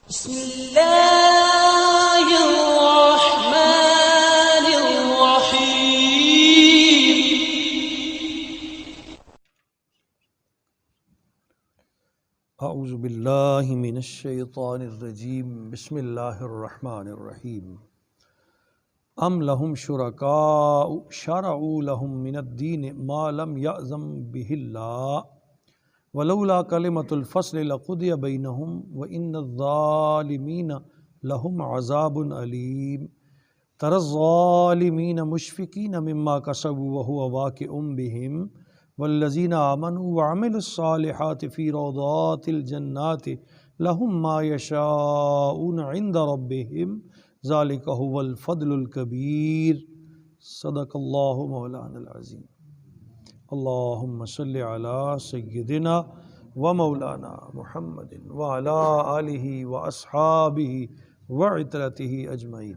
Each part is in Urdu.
بسم اللہ الرحمن الرحیم اعوذ باللہ من الشیطان الرجیم بسم اللہ الرحمن الرحیم ام لہم شرکاء شرعوا لہم من الدین ما لم یأذن بہ اللہ ولولا کلمۃ الفصل لقضی بینہم وان الظالمین لہم عذاب علیم تری الظالمین مشفقین مما کسبوا وہو واقع بہم والذین آمنوا وعملوا الصالحات فی روضات الجنات لہم ما یشاءون عند ربہم ذالک هو الفضل الکبیر صدق اللہ مولانا العظیم اللہم صلی علی سیدنا و مولانا محمد وعلی آلہ و اصحابہ و عترتہ اجمعین۔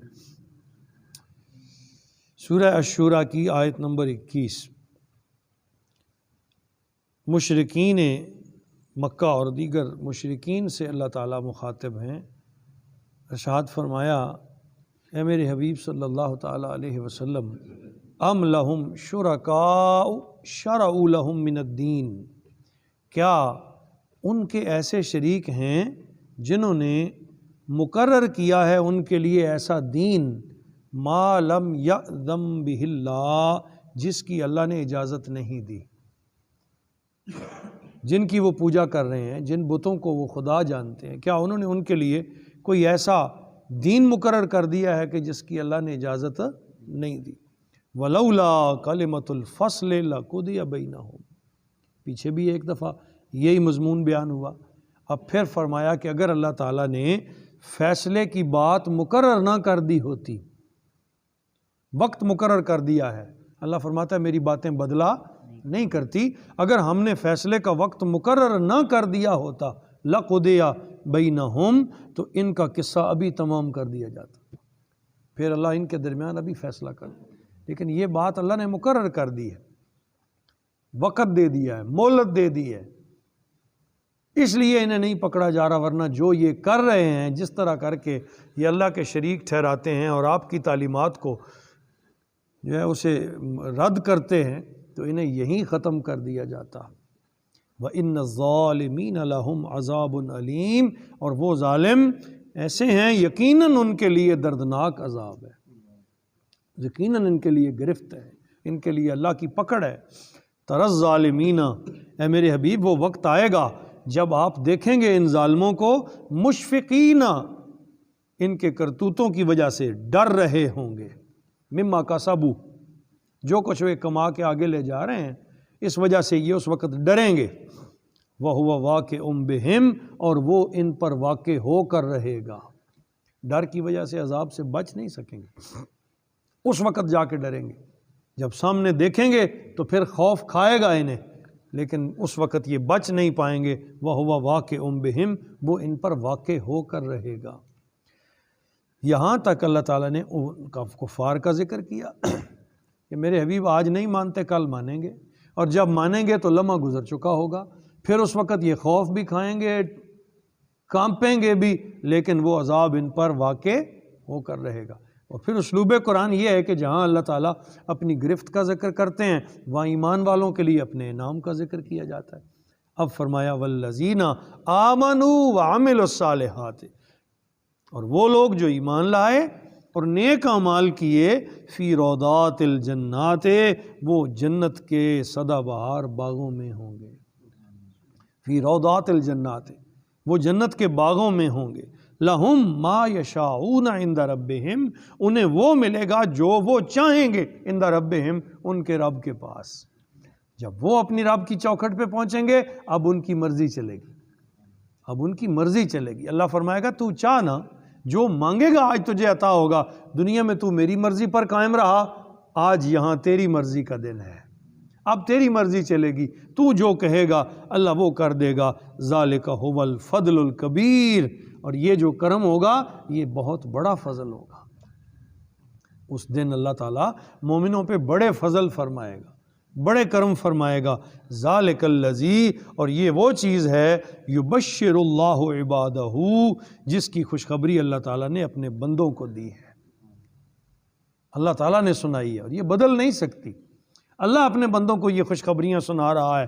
سورہ الشورى کی آیت نمبر 21۔ مشرکین مکہ اور دیگر مشرکین سے اللہ تعالیٰ مخاطب ہیں۔ ارشاد فرمایا، اے میرے حبیب صلی اللہ تعالیٰ علیہ وسلم، ام لہم شرکاء شرعوا لہم من الدین، کیا ان کے ایسے شریک ہیں جنہوں نے مقرر کیا ہے ان کے لیے ایسا دین ما لم یأذن بہ اللہ، جس کی اللہ نے اجازت نہیں دی، جن کی وہ پوجا کر رہے ہیں، جن بتوں کو وہ خدا جانتے ہیں، کیا انہوں نے ان کے لیے کوئی ایسا دین مقرر کر دیا ہے کہ جس کی اللہ نے اجازت نہیں دی؟ وَلَوْلَا كَلِمَةُ الْفَصْلِ لَقُضِيَ بَيْنَهُمْ، پیچھے بھی ایک دفعہ یہی مضمون بیان ہوا۔ اب پھر فرمایا کہ اگر اللہ تعالیٰ نے فیصلے کی بات مقرر نہ کر دی ہوتی، وقت مقرر کر دیا ہے، اللہ فرماتا ہے میری باتیں بدلا نہیں کرتی، اگر ہم نے فیصلے کا وقت مقرر نہ کر دیا ہوتا لَقُضِيَ بَيْنَهُمْ، تو ان کا قصہ ابھی تمام کر دیا جاتا، پھر اللہ ان کے درمیان ابھی فیصلہ کر دے، لیکن یہ بات اللہ نے مقرر کر دی ہے، وقت دے دیا ہے، مہلت دے دی ہے، اس لیے انہیں نہیں پکڑا جا رہا، ورنہ جو یہ کر رہے ہیں، جس طرح کر کے یہ اللہ کے شریک ٹھہراتے ہیں اور آپ کی تعلیمات کو جو ہے اسے رد کرتے ہیں، تو انہیں یہیں ختم کر دیا جاتا۔ وَإِنَّ الظَّالِمِينَ لَهُمْ عَذَابٌ عَلِيمٌ، اور وہ ظالم ایسے ہیں یقیناً ان کے لیے دردناک عذاب ہے، یقیناً ان کے لیے گرفت ہے، ان کے لیے اللہ کی پکڑ ہے۔ تری الظالمین، اے میرے حبیب وہ وقت آئے گا جب آپ دیکھیں گے ان ظالموں کو مشفقین، ان کے کرتوتوں کی وجہ سے ڈر رہے ہوں گے، مما کسبوا، جو کچھ وہ کما کے آگے لے جا رہے ہیں اس وجہ سے یہ اس وقت ڈریں گے۔ وَهُوَ وَاقِعٌ بِهِمْ، اور وہ ان پر واقع ہو کر رہے گا، ڈر کی وجہ سے عذاب سے بچ نہیں سکیں گے، اس وقت جا کے ڈریں گے، جب سامنے دیکھیں گے تو پھر خوف کھائے گا انہیں، لیکن اس وقت یہ بچ نہیں پائیں گے۔ وَهُوَ وَاقِعٌ بِهِمْ، وہ ان پر واقع ہو کر رہے گا۔ یہاں تک اللہ تعالیٰ نے کفار کا ذکر کیا کہ میرے حبیب آج نہیں مانتے کل مانیں گے، اور جب مانیں گے تو لمحہ گزر چکا ہوگا، پھر اس وقت یہ خوف بھی کھائیں گے، کانپیں گے بھی، لیکن وہ عذاب ان پر واقع ہو کر رہے گا۔ اور پھر اسلوب قرآن یہ ہے کہ جہاں اللہ تعالیٰ اپنی گرفت کا ذکر کرتے ہیں وہاں ایمان والوں کے لیے اپنے انعام کا ذکر کیا جاتا ہے۔ اب فرمایا والذین آمنوا وعملوا الصالحات، اور وہ لوگ جو ایمان لائے اور نیک اعمال کیے، فی روضات الجنات، وہ جنت کے سدا بہار باغوں میں ہوں گے، فی روضات الجنات، وہ جنت کے باغوں میں ہوں گے، لہم ما یشاءون عند ربہم، انہیں وہ ملے گا جو وہ چاہیں گے، عند ربہم، ان کے رب کے پاس۔ جب وہ اپنی رب کی چوکھٹ پہ پہنچیں گے اب ان کی مرضی چلے گی، اب ان کی مرضی چلے گی۔ اللہ فرمائے گا تو چاہ نا، جو مانگے گا آج تجھے عطا ہوگا، دنیا میں تو میری مرضی پر قائم رہا، آج یہاں تیری مرضی کا دن ہے، اب تیری مرضی چلے گی، تو جو کہے گا اللہ وہ کر دے گا۔ ذالک هو الفضل الکبیر، اور یہ جو کرم ہوگا یہ بہت بڑا فضل ہوگا۔ اس دن اللہ تعالیٰ مومنوں پہ بڑے فضل فرمائے گا، بڑے کرم فرمائے گا۔ ذالک الذی، اور یہ وہ چیز ہے، یبشر اللہ عبادہ، جس کی خوشخبری اللہ تعالیٰ نے اپنے بندوں کو دی ہے، اللہ تعالیٰ نے سنائی ہے اور یہ بدل نہیں سکتی۔ اللہ اپنے بندوں کو یہ خوشخبریاں سنا رہا ہے۔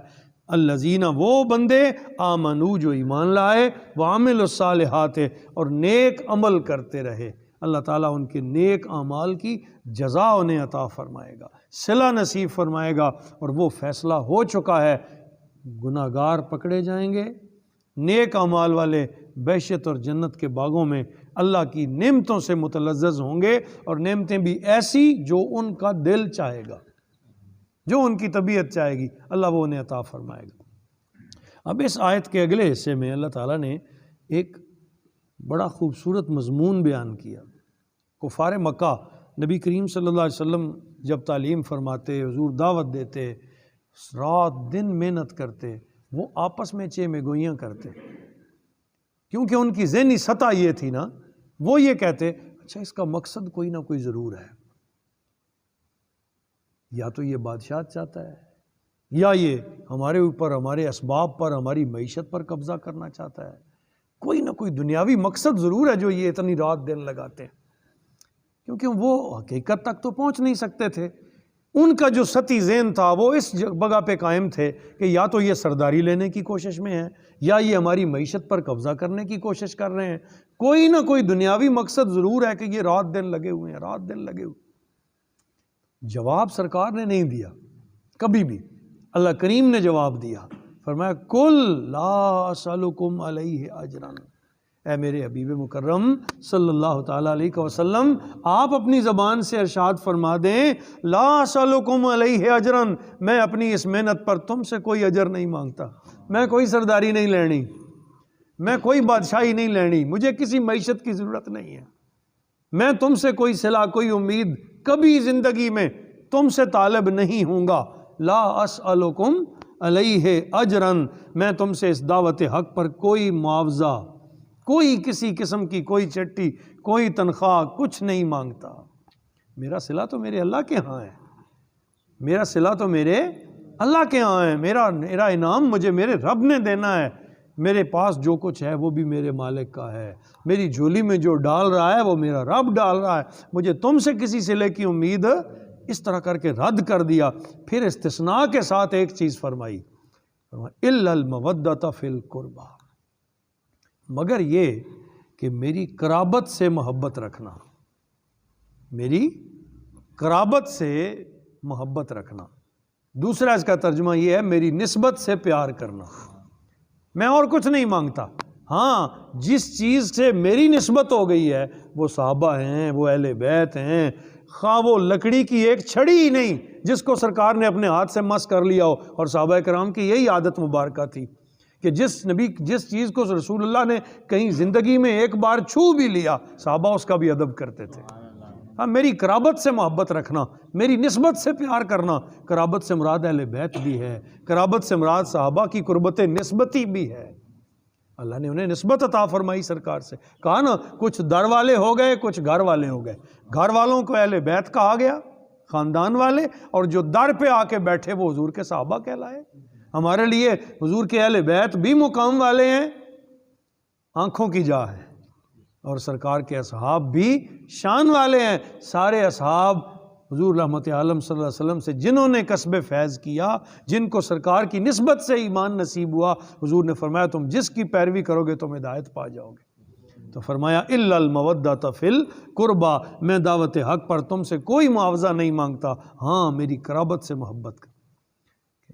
الذین، وہ بندے، آمنو، جو ایمان لائے، وعملوا الصالحات، اور نیک عمل کرتے رہے، اللہ تعالیٰ ان کے نیک اعمال کی جزا انہیں عطا فرمائے گا، صلہ نصیب فرمائے گا، اور وہ فیصلہ ہو چکا ہے، گناہ گار پکڑے جائیں گے، نیک اعمال والے بہشت اور جنت کے باغوں میں اللہ کی نعمتوں سے متلذذ ہوں گے، اور نعمتیں بھی ایسی جو ان کا دل چاہے گا، جو ان کی طبیعت چاہے گی، اللہ وہ انہیں عطا فرمائے گا۔ اب اس آیت کے اگلے حصے میں اللہ تعالیٰ نے ایک بڑا خوبصورت مضمون بیان کیا۔ کفار مکہ نبی کریم صلی اللہ علیہ وسلم جب تعلیم فرماتے، حضور دعوت دیتے، رات دن محنت کرتے، وہ آپس میں چہ میں گوئیاں کرتے، کیونکہ ان کی ذہنی سطح یہ تھی نا، وہ یہ کہتے اچھا اس کا مقصد کوئی نہ کوئی ضرور ہے، یا تو یہ بادشاہ چاہتا ہے، یا یہ ہمارے اوپر، ہمارے اسباب پر، ہماری معیشت پر قبضہ کرنا چاہتا ہے، کوئی نہ کوئی دنیاوی مقصد ضرور ہے جو یہ اتنی رات دن لگاتے ہیں، کیونکہ وہ حقیقت تک تو پہنچ نہیں سکتے تھے۔ ان کا جو سطحی ذہن تھا وہ اس جگہ پہ قائم تھے کہ یا تو یہ سرداری لینے کی کوشش میں ہیں، یا یہ ہماری معیشت پر قبضہ کرنے کی کوشش کر رہے ہیں، کوئی نہ کوئی دنیاوی مقصد ضرور ہے کہ یہ رات دن لگے ہوئے ہیں، رات دن لگے ہوئے۔ جواب سرکار نے نہیں دیا کبھی بھی، اللہ کریم نے جواب دیا، فرمایا کل لا اسألکم علیہ اجرا، اے میرے حبیب مکرم صلی اللہ تعالیٰ علیہ وسلم، آپ اپنی زبان سے ارشاد فرما دیں لا اسألکم علیہ اجرا، میں اپنی اس محنت پر تم سے کوئی اجر نہیں مانگتا، میں کوئی سرداری نہیں لینی، میں کوئی بادشاہی نہیں لینی، مجھے کسی معیشت کی ضرورت نہیں ہے، میں تم سے کوئی صلہ، کوئی امید کبھی زندگی میں تم سے طالب نہیں ہوں گا، لا اسألکم علیہ اجرا، میں تم سے اس دعوت حق پر کوئی معاوضہ، کوئی کسی قسم کی کوئی چٹی، کوئی تنخواہ، کچھ نہیں مانگتا، میرا صلہ تو میرے اللہ کے ہاں ہے، میرا صلہ تو میرے اللہ کے ہاں ہے، میرا انعام مجھے میرے رب نے دینا ہے، میرے پاس جو کچھ ہے وہ بھی میرے مالک کا ہے، میری جھولی میں جو ڈال رہا ہے وہ میرا رب ڈال رہا ہے، مجھے تم سے کسی صلے کی امید، اس طرح کر کے رد کر دیا۔ پھر استثناء کے ساتھ ایک چیز فرمائی، الا المودۃ فی القربى، مگر یہ کہ میری قرابت سے محبت رکھنا، میری قرابت سے محبت رکھنا، دوسرا اس کا ترجمہ یہ ہے میری نسبت سے پیار کرنا، میں اور کچھ نہیں مانگتا، ہاں جس چیز سے میری نسبت ہو گئی ہے وہ صحابہ ہیں، وہ اہل بیت ہیں، خواہ وہ لکڑی کی ایک چھڑی ہی نہیں جس کو سرکار نے اپنے ہاتھ سے مس کر لیا ہو، اور صحابہ کرام کی یہی عادت مبارکہ تھی کہ جس چیز کو رسول اللہ نے کہیں زندگی میں ایک بار چھو بھی لیا، صحابہ اس کا بھی ادب کرتے تھے۔ ہاں میری قرابت سے محبت رکھنا، میری نسبت سے پیار کرنا، قرابت سے مراد اہل بیت بھی ہے، قرابت سے مراد صحابہ کی قربت نسبتی بھی ہے، اللہ نے انہیں نسبت عطا فرمائی سرکار سے، کہا نا کچھ در والے ہو گئے، کچھ گھر والے ہو گئے، گھر والوں کو اہل بیت کہا گیا، خاندان والے، اور جو در پہ آ کے بیٹھے وہ حضور کے صحابہ کہلائے۔ ہمارے لیے حضور کے اہل بیت بھی مقام والے ہیں، آنکھوں کی جا ہے، اور سرکار کے اصحاب بھی شان والے ہیں، سارے اصحاب حضور رحمت عالم صلی اللہ علیہ وسلم سے جنہوں نے کسب فیض کیا، جن کو سرکار کی نسبت سے ایمان نصیب ہوا، حضور نے فرمایا تم جس کی پیروی کرو گے تم ہدایت پا جاؤ گے، تو فرمایا الا المودۃ فی القربى، میں دعوت حق پر تم سے کوئی معاوضہ نہیں مانگتا، ہاں میری قرابت سے محبت کر۔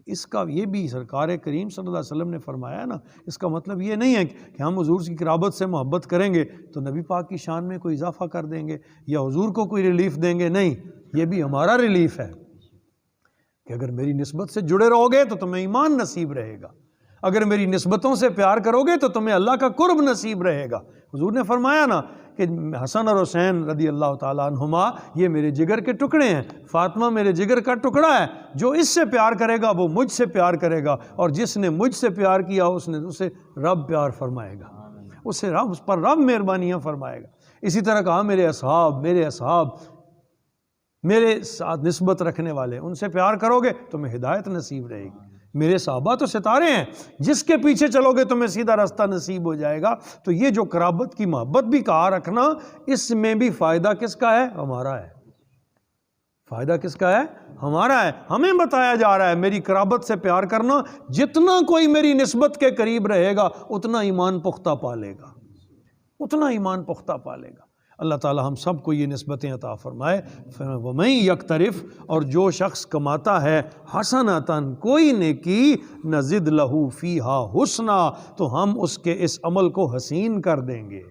اس کا یہ بھی سرکار کریم صلی اللہ علیہ وسلم نے فرمایا نا، اس کا مطلب یہ نہیں ہے کہ ہم حضور کی قرابت سے محبت کریں گے تو نبی پاک کی شان میں کوئی اضافہ کر دیں گے یا حضور کو کوئی ریلیف دیں گے، نہیں، یہ بھی ہمارا ریلیف ہے کہ اگر میری نسبت سے جڑے رہو گے تو تمہیں ایمان نصیب رہے گا، اگر میری نسبتوں سے پیار کرو گے تو تمہیں اللہ کا قرب نصیب رہے گا۔ حضور نے فرمایا نا کہ حسن اور حسین رضی اللہ تعالیٰ عنہما یہ میرے جگر کے ٹکڑے ہیں، فاطمہ میرے جگر کا ٹکڑا ہے، جو اس سے پیار کرے گا وہ مجھ سے پیار کرے گا، اور جس نے مجھ سے پیار کیا اسے رب پیار فرمائے گا، اس پر رب مہربانیاں فرمائے گا۔ اسی طرح کہا میرے اصحاب میرے ساتھ نسبت رکھنے والے، ان سے پیار کرو گے تمہیں ہدایت نصیب رہے گی۔ میرے صحابہ تو ستارے ہیں، جس کے پیچھے چلو گے تمہیں سیدھا راستہ نصیب ہو جائے گا۔ تو یہ جو قرابت کی محبت بھی کہا رکھنا، اس میں بھی فائدہ کس کا ہے؟ ہمارا ہے۔ فائدہ کس کا ہے؟ ہمارا ہے۔ ہمیں بتایا جا رہا ہے میری قرابت سے پیار کرنا، جتنا کوئی میری نسبت کے قریب رہے گا اتنا ایمان پختہ پالے گا، اتنا ایمان پختہ پالے گا۔ اللہ تعالی ہم سب کو یہ نسبتیں عطا فرمائے۔ وَمَن یقترف، اور جو شخص کماتا ہے حسنۃً کوئی نیکی، نزد لہ فیہا حسنا، تو ہم اس کے اس عمل کو حسین کر دیں گے۔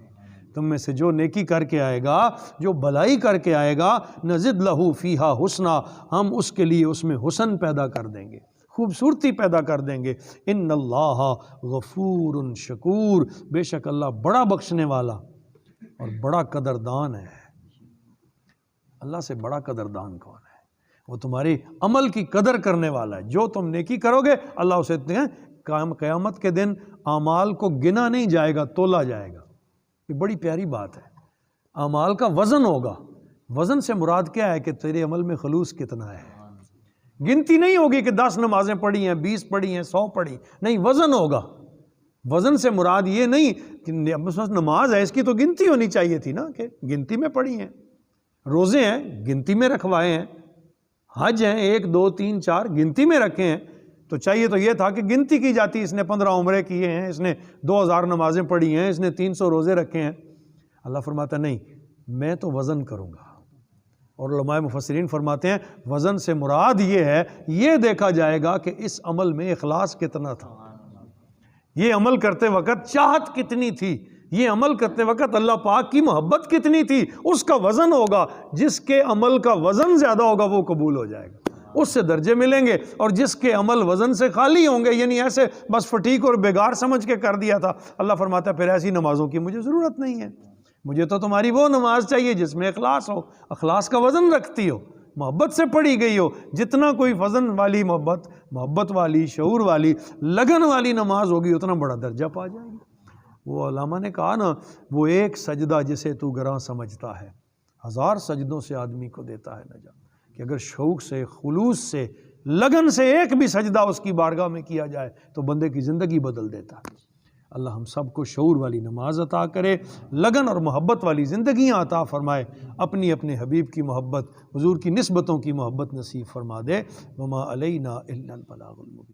تم میں سے جو نیکی کر کے آئے گا، جو بھلائی کر کے آئے گا، نزد لہ فیہا حسنا، ہم اس کے لیے اس میں حسن پیدا کر دیں گے، خوبصورتی پیدا کر دیں گے۔ ان اللہ غفور شکور، بے شک اللہ بڑا بخشنے والا اور بڑا قدردان ہے۔ اللہ سے بڑا قدردان کون ہے؟ وہ تمہاری عمل کی قدر کرنے والا ہے۔ جو تم نیکی کرو گے اللہ اسے قیامت کے دن اعمال کو گنا نہیں جائے گا، تولا جائے گا۔ یہ بڑی پیاری بات ہے۔ اعمال کا وزن ہوگا۔ وزن سے مراد کیا ہے؟ کہ تیرے عمل میں خلوص کتنا ہے۔ گنتی نہیں ہوگی کہ 10 نمازیں پڑھی ہیں، 20 پڑھی ہیں، 100 پڑھی، نہیں، وزن ہوگا۔ وزن سے مراد یہ نہیں کہ نماز ہے اس کی تو گنتی ہونی چاہیے تھی نا، کہ گنتی میں پڑھی ہیں، روزے ہیں گنتی میں رکھوائے ہیں، حج ہیں 1 2 3 4 گنتی میں رکھے ہیں، تو چاہیے تو یہ تھا کہ گنتی کی جاتی، اس نے 15 عمرے کیے ہیں، اس نے 2000 نمازیں پڑھی ہیں، اس نے 300 روزے رکھے ہیں۔ اللہ فرماتا نہیں، میں تو وزن کروں گا۔ اور علماء مفسرین فرماتے ہیں وزن سے مراد یہ ہے، یہ دیکھا جائے گا کہ اس عمل میں اخلاص کتنا تھا، یہ عمل کرتے وقت چاہت کتنی تھی، یہ عمل کرتے وقت اللہ پاک کی محبت کتنی تھی، اس کا وزن ہوگا۔ جس کے عمل کا وزن زیادہ ہوگا وہ قبول ہو جائے گا، اس سے درجے ملیں گے۔ اور جس کے عمل وزن سے خالی ہوں گے، یعنی ایسے بس فٹیک اور بیگار سمجھ کے کر دیا تھا، اللہ فرماتا ہے پھر ایسی نمازوں کی مجھے ضرورت نہیں ہے، مجھے تو تمہاری وہ نماز چاہیے جس میں اخلاص ہو، اخلاص کا وزن رکھتی ہو، محبت سے پڑھی گئی ہو۔ جتنا کوئی وزن والی محبت والی، شعور والی، لگن والی نماز ہوگی اتنا بڑا درجہ پا جائے گی۔ وہ علامہ نے کہا نا، وہ ایک سجدہ جسے تو گراں سمجھتا ہے 1000 سجدوں سے آدمی کو دیتا ہے نجات۔ کہ اگر شوق سے، خلوص سے، لگن سے ایک بھی سجدہ اس کی بارگاہ میں کیا جائے تو بندے کی زندگی بدل دیتا ہے۔ اللہ ہم سب کو شعور والی نماز عطا کرے، لگن اور محبت والی زندگیاں عطا فرمائے، اپنی اپنے حبیب کی محبت، حضور کی نسبتوں کی محبت نصیب فرما دے۔ وما علینا الا البلاغ المبین۔